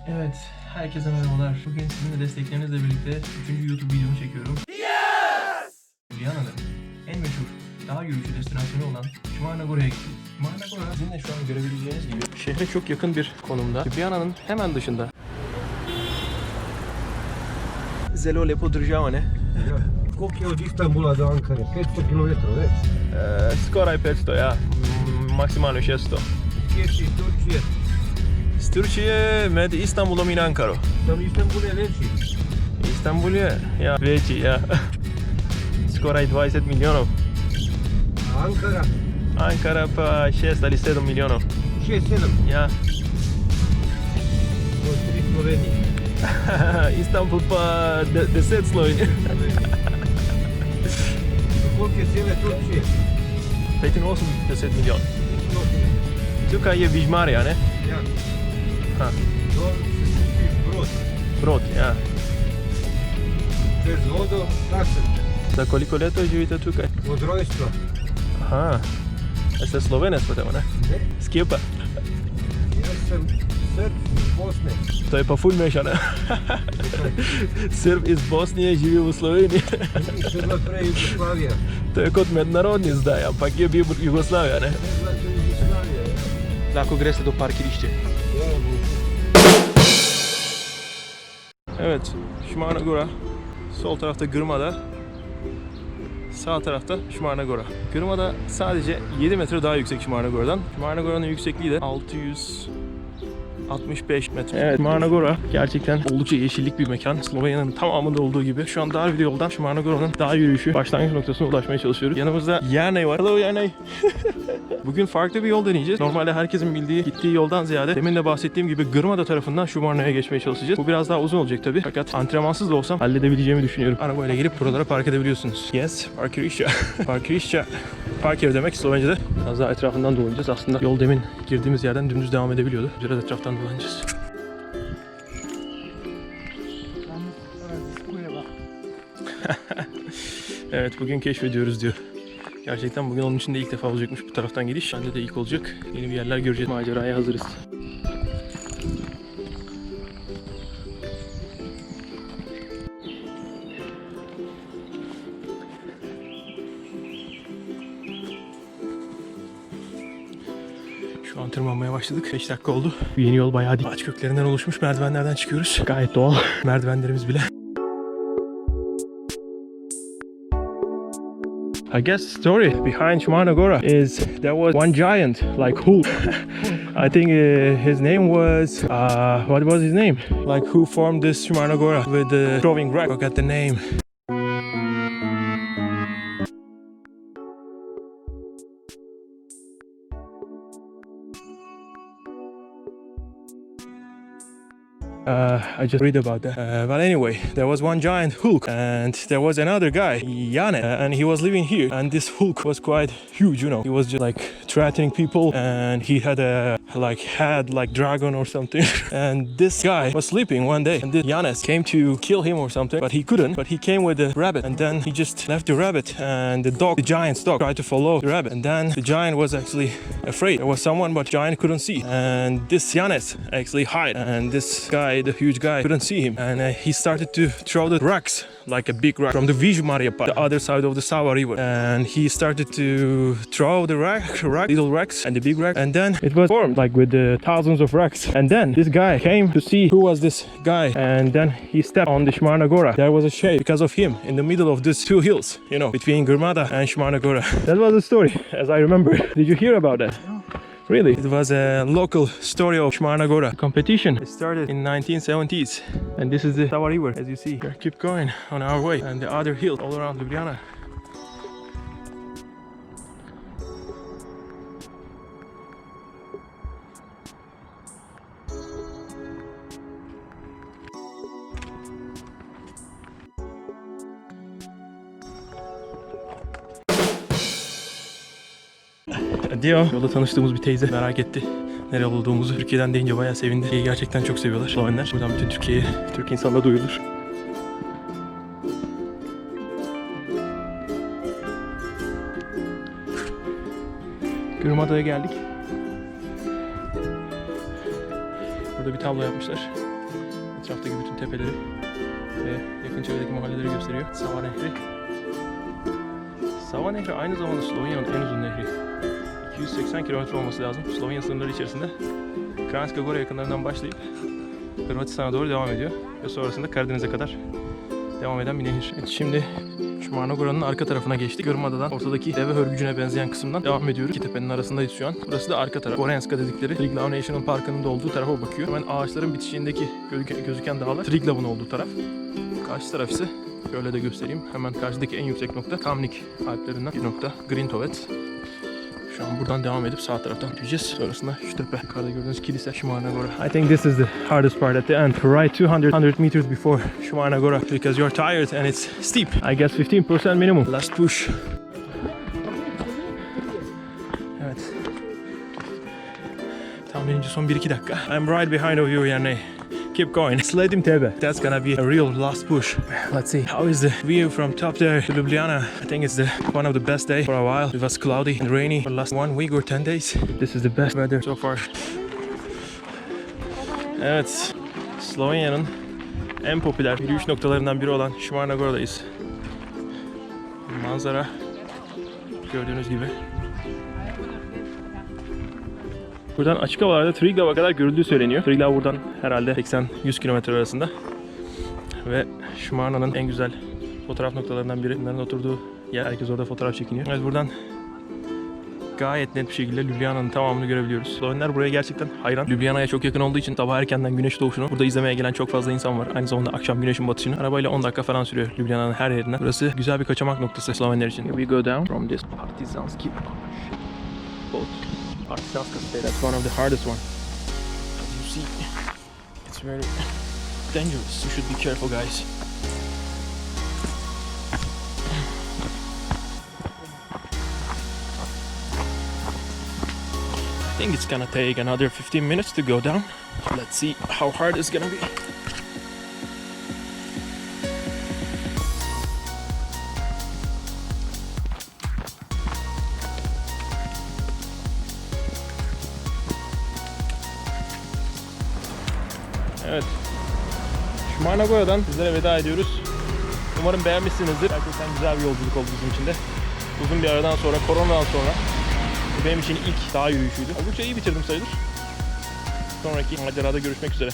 Evet, herkese merhabalar. Bugün sizinle desteklerinizle birlikte 3. YouTube videomu çekiyorum. Yes! Ljubljana'nın en meşhur dağ yürüyüşü destinasyonu olan Šmarna Gora'ya gittik. Šmarna Gora, sizin de şu an görebileceğiniz gibi şehre çok yakın bir konumda. Ljubljana'nın hemen dışında. Zelo lepo državane. Koliko je od Istanbula do Ankare? 500 km, već? Skoraj 500, ja. Maksimalno 600. Kje si iz Turčije? Z Turčije med Istanbulom in Ankaro. Tam Istanbul je veći. Istanbul je, ja, veći, ja. Skoraj 20 milijonov. A Ankara? Ankara pa 6 ali 7 milijonov. 6-7. Ja. To je 3 Slovenije. Istanbul pa 10 Slovenije. Koliko je cijele Turčije? 85 milijon. Tukaj je Vižmarija, ne? Ja. Ha. To se spustiš brod. Brod, ja. Čez vodu, taksen. Za koliko leto živite tukaj? Od rojstva. Aha. Jeste Slovenec potem, ne? Ne. S kje pa? Ja sam Srb iz Bosne. To je pa ful mešano. Srb iz Bosnije živi v Sloveniji. To je bila prej Jugoslavija. To je kot mednarodni zdaj, ampak je bil Jugoslavija, ne? Ne bila to Jugoslavija, ja. Lahko greste do parkirišče. Ja, bu. Evet, Šmarna Gora. Sol tarafta Grmada. Sağ tarafta Šmarna Gora. Grmada sadece 7 metre daha yüksek Šmarna Gora'dan. Šmarna Gora'nın yüksekliği de 665 metre. Evet, Šmarna Gora gerçekten oldukça yeşillik bir mekan. Slovenya'nın tamamında olduğu gibi. Şu an dar bir yoldan Šmarna Gora'nın dağ yürüyüşü başlangıç noktasına ulaşmaya çalışıyoruz. Yanımızda Yanay var. Hello Yanay. Bugün farklı bir yol deneyeceğiz. Normalde herkesin bildiği, gittiği yoldan ziyade demin de bahsettiğim gibi Grmada tarafından Šmarna'ya geçmeye çalışacağız. Bu biraz daha uzun olacak tabii. Fakat antrenmansız da olsam halledebileceğimi düşünüyorum. Arabayla gelip buralara park edebiliyorsunuz. Yes, parkirišća. Parkirišća. Park ev demek Slovenca'da. Biraz daha etrafından dolanacağız. Aslında yol demin girdiğimiz yerden dümdüz devam edebiliyordu. Biraz etraftan dolanacağız. Evet, bugün keşfediyoruz diyor. Gerçekten bugün onun için de ilk defa olacakmış bu taraftan gidiş. Bende de ilk olacak. Yeni bir yerler göreceğiz. Maceraya hazırız. Şu an tırmanmaya başladık. 5 dakika oldu. Yeni yol bayağı ağaç köklerinden oluşmuş merdivenlerden çıkıyoruz. Gayet doğal merdivenlerimiz bile. I guess the story behind Šmarna Gora is there was one giant like Hulk. I think his name was what was his name? Like who formed this Šmarna Gora with the throwing rock? Forgot the name. I just read about that. But anyway, there was one giant Hulk, and there was another guy, Jane, and he was living here. And this Hulk was quite huge, you know. He was just like threatening people, and he had a head like dragon or something. And this guy was sleeping one day, and this Janes came to kill him or something, but he couldn't. But he came with a rabbit, and then he just left the rabbit, and the giant's dog, tried to follow the rabbit, and then the giant was actually afraid. There was someone, but giant couldn't see, and this Janes actually hid, and this guy, the huge guy, couldn't see him, and he started to throw the rocks, like a big rock from the Vižmarija part, the other side of the Sava river, and he started to throw the little rocks and the big rock, and then it was formed like with thousands of rocks, and then this guy came to see who was this guy, and then he stepped on the Šmarna Gora. There was a shape because of him in the middle of these two hills, you know, between Grmada and Šmarna Gora. That was the story, as I remember. Did you hear about that? Really? It was a local story of Šmarna Gora competition. It started in 1970s, and this is the Sava river, as you see. We keep going on our way, and the other hills all around Ljubljana. Dio. Yolda tanıştığımız bir teyze merak etti nereli olduğumuzu. Türkiye'den deyince bayağı sevindi. Türkiye'yi gerçekten çok seviyorlar Slovenler. Buradan bütün Türkiye'ye, Türk insanına duyurulur. Grmada'ya geldik. Burada bir tablo yapmışlar. Etraftaki bütün tepeleri ve yakın çevredeki mahalleleri gösteriyor. Sava Nehri. Sava Nehri aynı zamanda Slovenya'nın en uzun nehri. 280 kilometre olması lazım. Slovenya sınırları içerisinde. Kranjska Gora yakınlarından başlayıp Hırvatistan'a doğru devam ediyor. Ve sonrasında Karadeniz'e kadar devam eden bir nehir. Evet, şimdi Šumarna Gora'nın arka tarafına geçtik. Görmadadan ortadaki deve hörgücüne benzeyen kısımdan devam ediyoruz. İki tepenin arasındayız şu an. Burası da arka taraf. Gorenska dedikleri Triglav National Park'ın da olduğu tarafa bakıyor. Hemen ağaçların bitişiğindeki gözüken dağlar Triglav'ın olduğu taraf. Karşı taraf ise şöyle de göstereyim. Hemen karşıdaki en yüksek nokta Kamnik Alplerinden bir nokta Grintovet. Şu an buradan devam edip sağ taraftan gideceğiz. Sonrasında şu tepe. Yukarıda gördüğünüz kilise Šumarna Gora. I think this is the hardest part at the end. Right 200 meters before Šumarna Gora because you're tired and it's steep. I guess 15% minimum. Last push. Evet. Tahminimce son 1-2 dakika. I'm right behind of you Yanni. Keep going. Sledim tebe. That's gonna be a real last push. Let's see. How is the view from top there to Ljubljana? I think it's one of the best days for a while. It was cloudy and rainy for the last 1 week or 10 days. This is the best weather so far. Evet. Slovenya'nın en popüler yürüyüş noktalarından biri olan Šumarna Gora'dayız. Manzara gördüğünüz gibi. Buradan açık havalarda Triglav'a kadar görüldüğü söyleniyor. Triglav buradan herhalde 80-100 kilometre arasında. Ve Šumarna'nın en güzel fotoğraf noktalarından biri. Bunların oturduğu yer. Herkes orada fotoğraf çekiniyor. Evet, buradan gayet net bir şekilde Ljubljana'nın tamamını görebiliyoruz. Slovenler buraya gerçekten hayran. Ljubljana'ya çok yakın olduğu için sabah erkenden güneş doğuşunu burada izlemeye gelen çok fazla insan var. Aynı zamanda akşam güneşin batışını. Arabayla 10 dakika falan sürüyor Ljubljana'nın her yerinden. Burası güzel bir kaçamak noktası Slovenler için. Here we go down from this Partizanski boat. Partizanska State, that's one of the hardest one. As you see, it's very dangerous. You should be careful, guys. I think it's gonna take another 15 minutes to go down. Let's see how hard it's gonna be. Evet. Šumarna Gora'dan sizlere veda ediyoruz. Umarım beğenmişsinizdir. Gerçekten güzel bir yolculuk oldu bizim için de. Uzun bir aradan sonra, koronadan sonra benim için ilk dağ yürüyüşüydü. Oldukça iyi bitirdim sayılır. Sonraki macerada görüşmek üzere.